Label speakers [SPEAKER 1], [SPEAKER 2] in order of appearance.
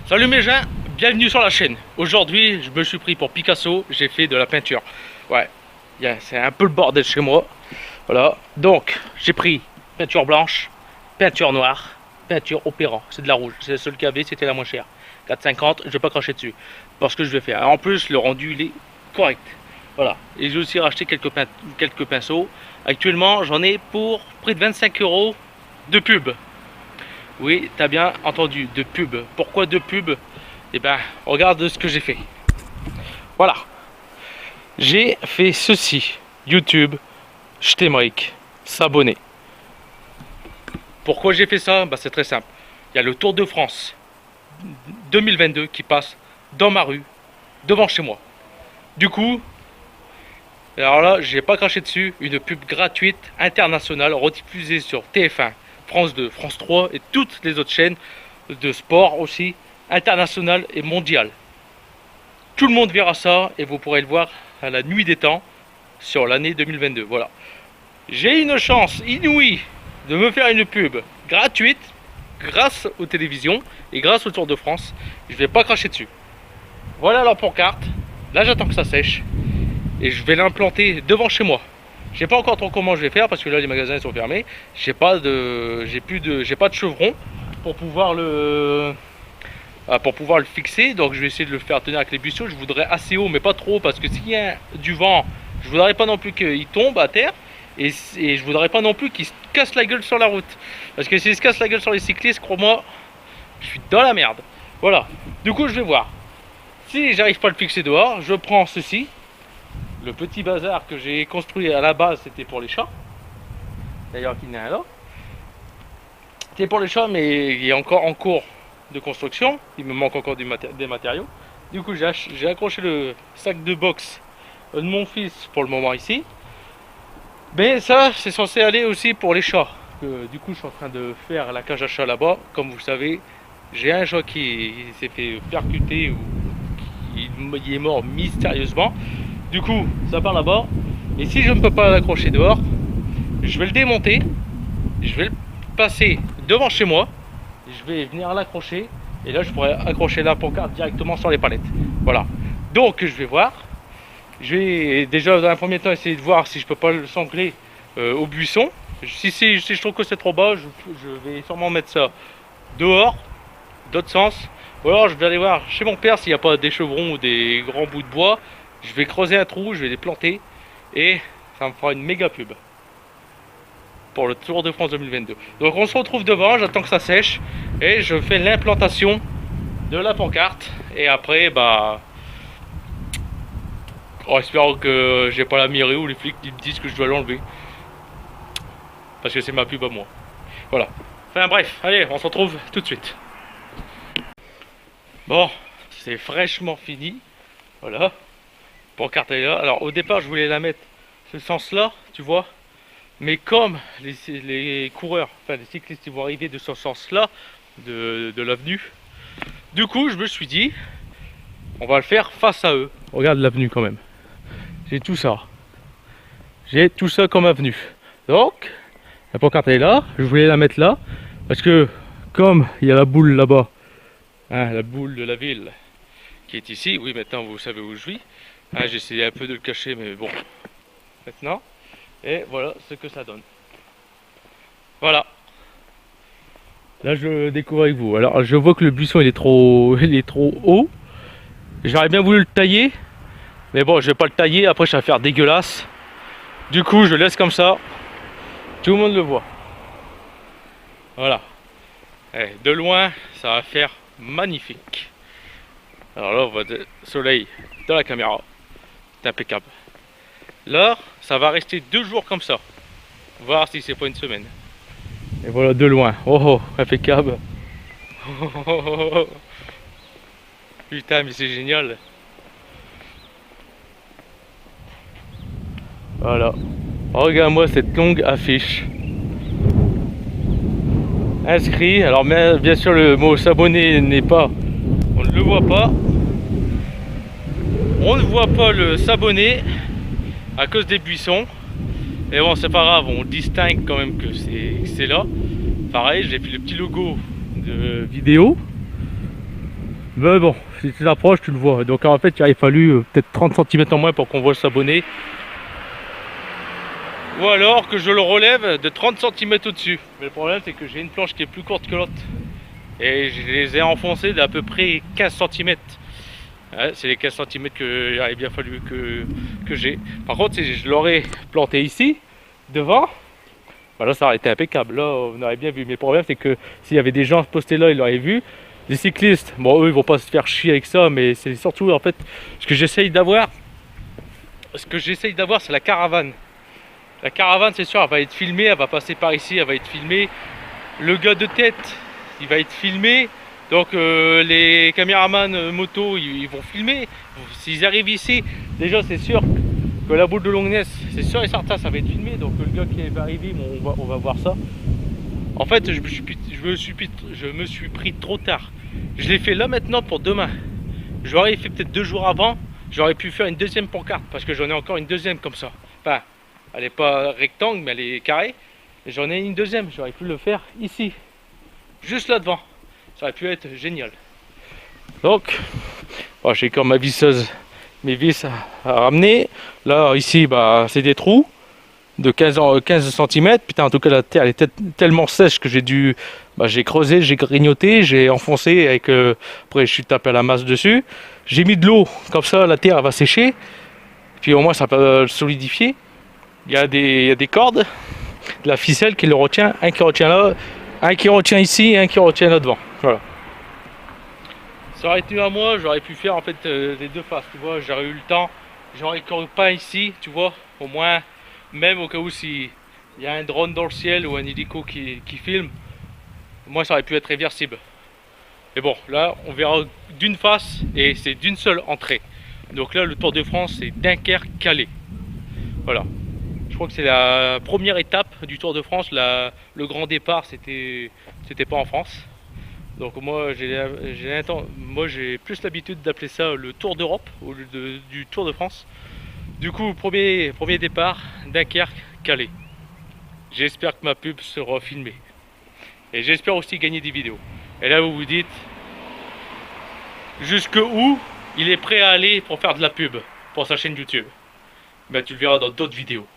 [SPEAKER 1] Salut mes gens, bienvenue sur la chaîne. Aujourd'hui, je me suis pris pour Picasso, j'ai fait de la peinture. Ouais, c'est un peu le bordel chez moi. Voilà, donc j'ai pris peinture blanche, peinture noire, peinture opéra. C'est de la rouge, c'est la seule qu'il y avait, c'était la moins chère. 4,50, je vais pas cracher dessus. Parce que je vais faire. En plus, le rendu, il est correct. Voilà, et j'ai aussi racheté quelques pinceaux. Actuellement, j'en ai pour près de 25 € de pub. Oui, t'as bien entendu, de pub. Pourquoi de pub? Eh ben, regarde ce que j'ai fait. Voilà. J'ai fait ceci. YouTube, je t'aimerais, s'abonner. Pourquoi j'ai fait ça? Bah, c'est très simple. Il y a le Tour de France 2022 qui passe dans ma rue, devant chez moi. Du coup, alors là, j'ai pas craché dessus. Une pub gratuite, internationale, rediffusée sur TF1. France 2, France 3 et toutes les autres chaînes de sport aussi, internationales et mondiales. Tout le monde verra ça et vous pourrez le voir à la nuit des temps sur l'année 2022. Voilà. J'ai une chance inouïe de me faire une pub gratuite grâce aux télévisions et grâce au Tour de France. Je vais pas cracher dessus. Voilà la pancarte. Là, j'attends que ça sèche et je vais l'implanter devant chez moi. Je sais pas encore trop comment je vais faire parce que là les magasins sont fermés. J'ai pas de chevron pour pouvoir le fixer. Donc je vais essayer de le faire tenir avec les buisseaux. Je voudrais assez haut mais pas trop parce que s'il y a du vent, je voudrais pas non plus qu'il tombe à terre et je voudrais pas non plus qu'il se casse la gueule sur la route. Parce que s'il se casse la gueule sur les cyclistes, crois-moi, je suis dans la merde. Voilà. Du coup je vais voir. Si j'arrive pas à le fixer dehors, je prends ceci. Le petit bazar que j'ai construit à la base, c'était pour les chats. D'ailleurs, il y en a un là. C'était pour les chats, mais il est encore en cours de construction. Il me manque encore des matériaux. Du coup, j'ai accroché le sac de boxe de mon fils pour le moment ici. Mais ça, c'est censé aller aussi pour les chats. Du coup, je suis en train de faire la cage à chat là-bas. Comme vous le savez, j'ai un chat qui s'est fait percuter ou il est mort mystérieusement. Du coup, ça part là-bas. Et si je ne peux pas l'accrocher dehors, je vais le démonter. Je vais le passer devant chez moi. Je vais venir l'accrocher. Et là, je pourrais accrocher la pancarte directement sur les palettes. Voilà. Donc, je vais voir. Je vais déjà, dans un premier temps, essayer de voir si je peux pas le sangler au buisson. Si je trouve que c'est trop bas, je vais sûrement mettre ça dehors, d'autre sens. Ou alors, je vais aller voir chez mon père s'il n'y a pas des chevrons ou des grands bouts de bois. Je vais creuser un trou, je vais les planter et ça me fera une méga pub pour le Tour de France 2022. Donc on se retrouve devant, j'attends que ça sèche et je fais l'implantation de la pancarte et après bah en espérant que j'ai pas la mairie ou les flics qui me disent que je dois l'enlever parce que c'est ma pub à moi. Voilà. Enfin bref, allez, on se retrouve tout de suite. Bon, c'est fraîchement fini. Voilà. Pancarte est là. Alors au départ je voulais la mettre ce sens là, tu vois. Mais comme les coureurs, enfin les cyclistes ils vont arriver de ce sens là, de l'avenue. Du coup je me suis dit, on va le faire face à eux. Regarde l'avenue quand même. J'ai tout ça. J'ai tout ça comme avenue. Donc, la pancarte est là. Je voulais la mettre là. Parce que comme il y a la boule là-bas, hein, la boule de la ville qui est ici. Oui maintenant vous savez où je vis. Ah, j'ai essayé un peu de le cacher, mais bon, maintenant, et voilà ce que ça donne. Voilà. Là, je découvre avec vous. Alors, je vois que le buisson il est trop haut. J'aurais bien voulu le tailler, mais bon, je vais pas le tailler. Après, ça va faire dégueulasse. Du coup, je le laisse comme ça. Tout le monde le voit. Voilà. Et de loin, ça va faire magnifique. Alors là, on voit le soleil dans la caméra. Impeccable. Là, ça va rester 2 jours comme ça. Voir si c'est pas une semaine. Et voilà de loin. Oh oh, impeccable. Oh, oh, oh, oh. Putain, mais c'est génial. Voilà. Regarde-moi cette longue affiche. Inscrit. Alors bien sûr le mot s'abonner n'est pas. On ne le voit pas. On ne voit pas le s'abonner à cause des buissons. Et bon, c'est pas grave, on distingue quand même que c'est là. Pareil, j'ai fait le petit logo de vidéo. Mais bon, si tu t'approches, tu le vois. Donc en fait, il aurait fallu peut-être 30 cm en moins pour qu'on voit s'abonner. Ou alors que je le relève de 30 cm au-dessus. Mais le problème, c'est que j'ai une planche qui est plus courte que l'autre. Et je les ai enfoncés d'à peu près 15 cm. Ouais, c'est les 15 cm qu'il aurait bien fallu que j'ai. Par contre, si je l'aurais planté ici, devant, bah là ça aurait été impeccable. Là, on aurait bien vu. Mais le problème, c'est que s'il y avait des gens postés là, ils l'auraient vu. Les cyclistes, bon, eux, ils vont pas se faire chier avec ça, mais c'est surtout, en fait, ce que j'essaye d'avoir. Ce que j'essaye d'avoir, c'est la caravane. La caravane, c'est sûr, elle va être filmée, elle va passer par ici, elle va être filmée. Le gars de tête, il va être filmé. Donc les caméramans moto, ils vont filmer. S'ils arrivent ici, déjà c'est sûr que la boule de Longness, c'est sûr et certain, ça va être filmé. Donc le gars qui va arriver, bon, on va voir ça. En fait, je me suis pris trop tard. Je l'ai fait là maintenant pour demain. J'aurais fait peut-être 2 jours avant. J'aurais pu faire une deuxième pancarte parce que j'en ai encore une deuxième comme ça. Enfin, elle n'est pas rectangle, mais elle est carrée. Et j'en ai une deuxième. J'aurais pu le faire ici, juste là devant. Ça aurait pu être génial. Donc, bon, j'ai comme ma visseuse, mes vis à ramener. Là, ici, bah, c'est des trous de 15 cm. Putain, en tout cas, la terre elle était tellement sèche que j'ai dû. Bah, j'ai creusé, j'ai grignoté, j'ai enfoncé avec. Après, je suis tapé à la masse dessus. J'ai mis de l'eau, comme ça, la terre elle va sécher. Puis au moins, ça peut solidifier. Il y a des cordes, de la ficelle qui le retient, un qui retient là, un qui retient ici et un qui retient là devant. Voilà. Ça aurait été à moi, j'aurais pu faire en fait les deux faces, tu vois, j'aurais eu le temps, j'aurais pas ici, tu vois, au moins, même au cas où s'il y a un drone dans le ciel ou un hélico qui filme, moi ça aurait pu être réversible. Mais bon, là on verra d'une face et c'est d'une seule entrée. Donc là le Tour de France c'est Dunkerque-Calais. Voilà. Je crois que c'est la première étape du Tour de France. Le grand départ, c'était pas en France. Donc moi, j'ai plus l'habitude d'appeler ça le Tour d'Europe au lieu du Tour de France. Du coup, premier départ, Dunkerque, Calais. J'espère que ma pub sera filmée. Et j'espère aussi gagner des vidéos. Et là, vous vous dites, jusque où il est prêt à aller pour faire de la pub pour sa chaîne YouTube? Ben, tu le verras dans d'autres vidéos.